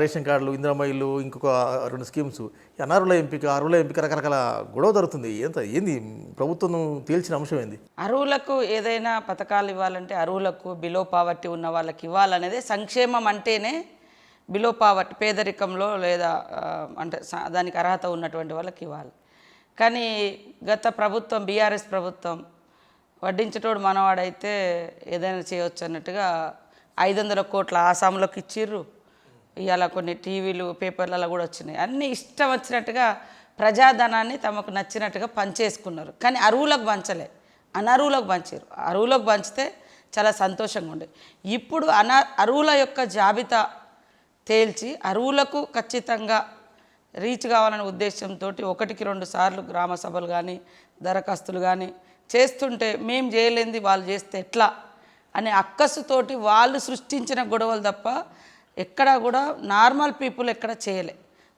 Ration కార్డులు, ఇందిరమ్మ ఇల్లు, ఇంకొక 2 స్కీమ్స్, అనర్హుల ఎంపిక, అర్హుల ఎంపిక రకరకాల గొడవ జరుగుతుంది. ఏంది ప్రభుత్వం తేల్చిన అంశం ఏంది? అర్హులకు ఏదైనా పథకాలు ఇవ్వాలంటే అర్హులకు బిలో పావర్టీ ఉన్న వాళ్ళకి ఇవ్వాలనేది సంక్షేమం అంటేనే బిలో పావర్టీ పేదరికంలో లేదా అంటే దానికి అర్హత ఉన్నటువంటి వాళ్ళకి ఇవ్వాలి. కానీ గత ప్రభుత్వం బీఆర్ఎస్ ప్రభుత్వం వడ్డించేటోడు మనవాడైతే ఏదైనా చేయవచ్చు అన్నట్టుగా 500 కోట్ల ఆసాములకు ఇచ్చిర్రు. ఇవాళ కొన్ని టీవీలు పేపర్లలో కూడా వచ్చినాయి. అన్నీ ఇష్టం వచ్చినట్టుగా ప్రజాధనాన్ని తమకు నచ్చినట్టుగా పంచేసుకున్నారు. కానీ అర్హులకు పంచలే, అనర్హులకు పంచారు. అర్హులకు పంచితే చాలా సంతోషంగా ఉండే. ఇప్పుడు అర్హుల యొక్క జాబితా తేల్చి అర్హులకు ఖచ్చితంగా రీచ్ కావాలనే ఉద్దేశంతో 1కి 2 సార్లు గ్రామ సభలు కానీ దరఖాస్తులు కానీ చేస్తుంటే మేము చేయలేంది వాళ్ళు చేస్తే ఎట్లా అనే అక్కసుతోటి వాళ్ళు సృష్టించిన గొడవలు తప్ప ఎక్కడా కూడా నార్మల్ పీపుల్ ఎక్కడ చేయలే.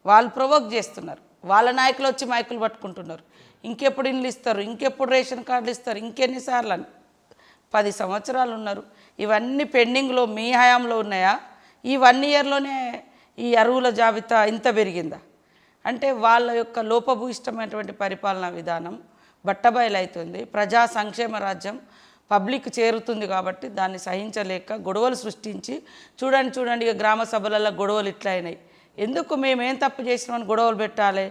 వాళ్ళు ప్రొవోక్ చేస్తున్నారు. వాళ్ళ నాయకులు వచ్చి మైకులు పట్టుకుంటున్నారు. ఇంకెప్పుడు ఇండ్లు ఇస్తారు, ఇంకెప్పుడు రేషన్ కార్డులు ఇస్తారు, ఇంకెన్నిసార్లు అని 10 సంవత్సరాలు ఉన్నారు. ఇవన్నీ పెండింగ్లో మీ హయాంలో ఉన్నాయా? ఈ 1 ఇయర్లోనే ఈ అర్హుల జాబితా ఇంత పెరిగిందా? అంటే వాళ్ళ యొక్క లోపభూయిష్టమైనటువంటి పరిపాలనా విధానం బట్టబయలవుతుంది. ప్రజా సంక్షేమ రాజ్యం పబ్లిక్ చేరుతుంది కాబట్టి దాన్ని సహించలేక గొడవలు సృష్టించి చూడండి ఇక గ్రామ సభలలో గొడవలు ఇట్లా అయినాయి. ఎందుకు మేమేం తప్పు చేసినామని గొడవలు పెట్టాలి?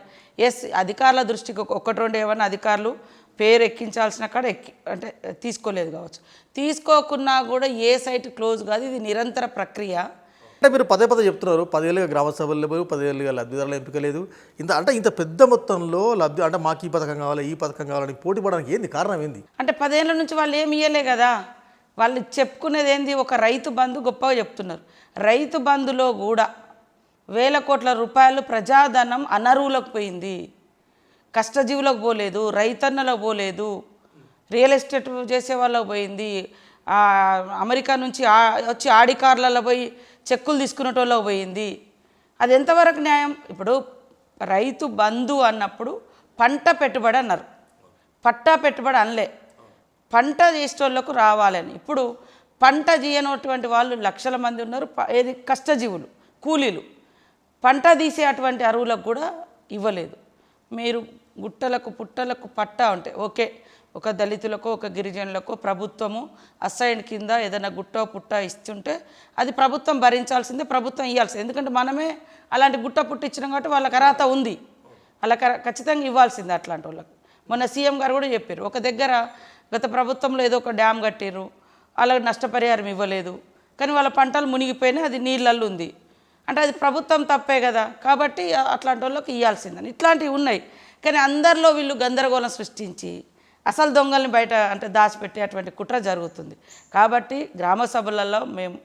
అధికారుల దృష్టికి 1-2 ఏమన్నా అధికారులు పేరు ఎక్కించాల్సిన కాడ అంటే తీసుకోలేదు కావచ్చు. తీసుకోకున్నా కూడా ఏ సైట్ క్లోజ్ కాదు. ఇది నిరంతర ప్రక్రియ. అంటే మీరు పదే చెప్తున్నారు, 10 ఏళ్ళుగా గ్రామ సభలు లేవు, 10 ఏళ్ళుగా లబ్ధిదారుల ఎంపిక లేదు. ఇంత పెద్ద మొత్తంలో లబ్ధి అంటే మాకు ఈ పథకం కావాలి, ఈ పథకం కావాలని పోటీ పడడానికి ఏంది కారణం ఏంది? అంటే 10 ఏళ్ళ నుంచి వాళ్ళు ఏమి ఇయ్యలే కదా. వాళ్ళు చెప్పుకునేది ఏంది? ఒక రైతు బంధు గొప్పగా చెప్తున్నారు. రైతు బంధులో కూడా 1000 కోట్ల రూపాయలు ప్రజాధనం అనర్హులకు పోయింది. కష్టజీవులకు పోలేదు, రైతన్నలకు పోలేదు, రియల్ ఎస్టేట్ చేసే వాళ్ళకు పోయింది, అమెరికా నుంచి వచ్చి ఆడి కార్లలో పోయి చెక్కులు తీసుకునేటోళ్ళకి పోయింది. అది ఎంతవరకు న్యాయం? ఇప్పుడు రైతు బంధు అన్నప్పుడు పంట పెట్టుబడి అన్నారు, పట్టా పెట్టుబడి అనలే. పంట చేసేటోళ్ళకు రావాలని. ఇప్పుడు పంట చేయనటువంటి వాళ్ళు లక్షల మంది ఉన్నారు. ఏది కష్టజీవులు, కూలీలు. పంట తీసేటువంటి అర్హులకు కూడా ఇవ్వలేదు. మీరు గుట్టలకు పుట్టలకు పట్టా ఉంటే ఓకే, ఒక దళితులకు ఒక గిరిజనులకు ప్రభుత్వము అసైన్ కింద ఏదైనా గుట్ట పుట్ట ఇస్తుంటే అది ప్రభుత్వం భరించాల్సిందే, ప్రభుత్వం ఇవ్వాల్సిందే. ఎందుకంటే మనమే అలాంటి గుట్ట పుట్ట ఇచ్చినాం కాబట్టి వాళ్ళకి అర్హత ఉంది, వాళ్ళకి ఖచ్చితంగా ఇవ్వాల్సిందే. అట్లాంటి వాళ్ళకి మొన్న సీఎం గారు కూడా చెప్పారు, ఒక దగ్గర గత ప్రభుత్వంలో ఏదో ఒక డ్యామ్ కట్టారు, వాళ్ళకి నష్టపరిహారం ఇవ్వలేదు, కానీ వాళ్ళ పంటలు మునిగిపోయినాయి, అది నీళ్ళల్లో ఉంది అంటే అది ప్రభుత్వం తప్పే కదా. కాబట్టి అట్లాంటి వాళ్ళకి ఇవ్వాల్సిందని ఇట్లాంటివి ఉన్నాయి. కానీ అందరిలో వీళ్ళు గందరగోళం సృష్టించి అసలు దొంగల్ని బయట అంటే దాచిపెట్టేటువంటి కుట్ర జరుగుతుంది. కాబట్టి గ్రామ సభలలో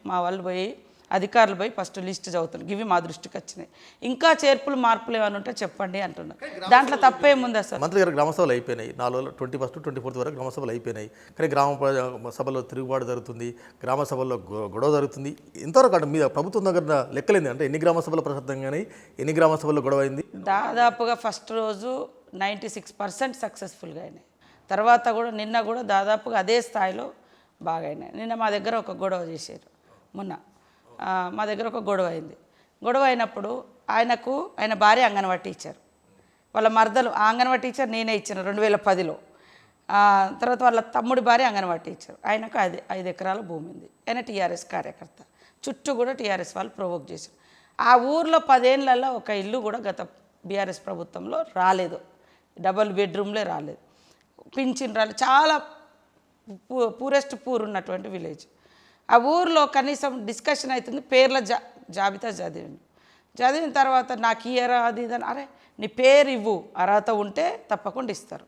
మా వాళ్ళు పోయి అధికారులు పోయి ఫస్ట్ లిస్ట్ చదువుతున్నారు. ఇవి మా దృష్టికి వచ్చినాయి. ఇంకా చేర్పులు మార్పులు ఏమైనా ఉంటే చెప్పండి అంటున్నారు. దాంట్లో తప్పేముంది అసలు? మంత్రి గారు గ్రామ సభలు అయిపోయినాయి. 21st 24th వరకు గ్రామ సభలు అయిపోయినాయి. కానీ గ్రామ సభలో తిరుగుబాటు జరుగుతుంది, గ్రామ సభల్లో గొడవ జరుగుతుంది. ఇంతవరకు అంటే మీద ప్రభుత్వం దగ్గర లెక్కలేంది అంటే ఎన్ని గ్రామ సభలు ప్రసిద్ధంగానే, ఎన్ని గ్రామ సభల్లో గొడవ అయింది? దాదాపుగా ఫస్ట్ రోజు 96% సక్సెస్ఫుల్గా అయినాయి. తర్వాత కూడా నిన్న కూడా దాదాపుగా అదే స్థాయిలో బాగా అయినాయి. నిన్న మా దగ్గర ఒక గొడవ చేశారు. మొన్న మా దగ్గర ఒక గొడవ అయింది. గొడవ అయినప్పుడు ఆయన భార్య అంగన్వాడీ టీచర్, వాళ్ళ మరదలు అంగన్వాడీ టీచర్ నేనే ఇచ్చిన 2010లో. తర్వాత వాళ్ళ తమ్ముడి భార్య అంగన్వాడీ టీచర్. ఆయనకు 5 ఎకరాల భూమి ఉంది. ఆయన టీఆర్ఎస్ కార్యకర్త. చుట్టూ కూడా టీఆర్ఎస్ వాళ్ళు ప్రొవోక్ చేశారు. ఆ ఊర్లో 10 ఏళ్లలో ఒక ఇల్లు కూడా గత బీఆర్ఎస్ ప్రభుత్వంలో రాలేదు. డబుల్ బెడ్రూమ్లే రాలేదు, పింఛన్ రాలేదు. చాలా పూరెస్ట్ పూర్ ఉన్నటువంటి విలేజ్. ఆ ఊర్లో కనీసం డిస్కషన్ అవుతుంది, పేర్ల జాబితా చదివిన తర్వాత నాకు ఇయరా అది ఇదని, అరే నీ పేరు ఇవ్వు, అర్హత ఉంటే తప్పకుండా ఇస్తారు.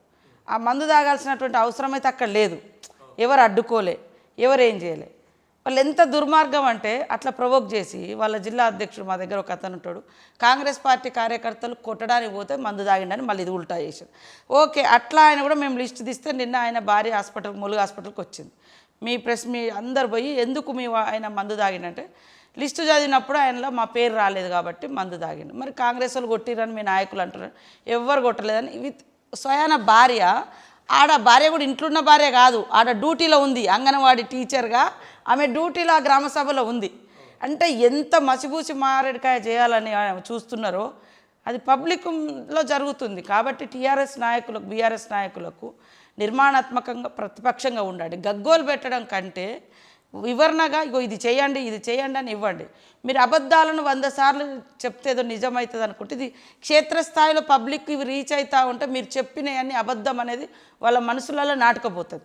ఆ మందు తాగాల్సినటువంటి అవసరం అయితే అక్కడ లేదు. ఎవరు అడ్డుకోలే, ఎవరు ఏం చేయలే. వాళ్ళు ఎంత దుర్మార్గం అంటే అట్లా ప్రొవోక్ చేసి వాళ్ళ జిల్లా అధ్యక్షుడు మా దగ్గర ఒక అతను ఉంటాడు, కాంగ్రెస్ పార్టీ కార్యకర్తలు కొట్టడానికి పోతే మందు తాగిండని మళ్ళీ ఇది ఉల్టా చేశాడు. ఓకే, అట్లా ఆయన కూడా మేము లిస్ట్ తీస్తే నిన్న ఆయన భార్య ములుగు హాస్పిటల్కి వచ్చింది. మీ అందరు పోయి ఎందుకు ఆయన మందు తాగిండంటే లిస్టు చదివినప్పుడు ఆయనలో మా పేరు రాలేదు కాబట్టి మందు తాగిండు. మరి కాంగ్రెస్ వాళ్ళు కొట్టిరని మీ నాయకులు అంటున్నారు, ఎవ్వరు కొట్టలేదని. ఇవి స్వయాన భార్య, ఆడ భార్య కూడా ఇంట్లో ఉన్న భార్య కాదు, ఆడ డ్యూటీలో ఉంది, అంగన్వాడీ టీచర్గా ఆమె డ్యూటీలో ఆ గ్రామ సభలో ఉంది. అంటే ఎంత మసిబూసి మారేడుకాయ చేయాలని చూస్తున్నారో అది పబ్లిక్లో జరుగుతుంది. కాబట్టి టీఆర్ఎస్ నాయకులకు, బీఆర్ఎస్ నాయకులకు నిర్మాణాత్మకంగా ప్రతిపక్షంగా ఉండండి. గగ్గోలు పెట్టడం కంటే వివరణగా ఇగో ఇది చేయండి, ఇది చేయండి అని ఇవ్వండి. మీరు అబద్ధాలను 100 సార్లు చెప్తే ఏదో నిజమవుతుంది అనుకుంటే, ఇది క్షేత్రస్థాయిలో పబ్లిక్ ఇవి రీచ్ అవుతూ ఉంటే మీరు చెప్పినవన్నీ అబద్ధం అనేది వాళ్ళ మనసులలో నాటుకుపోతుంది.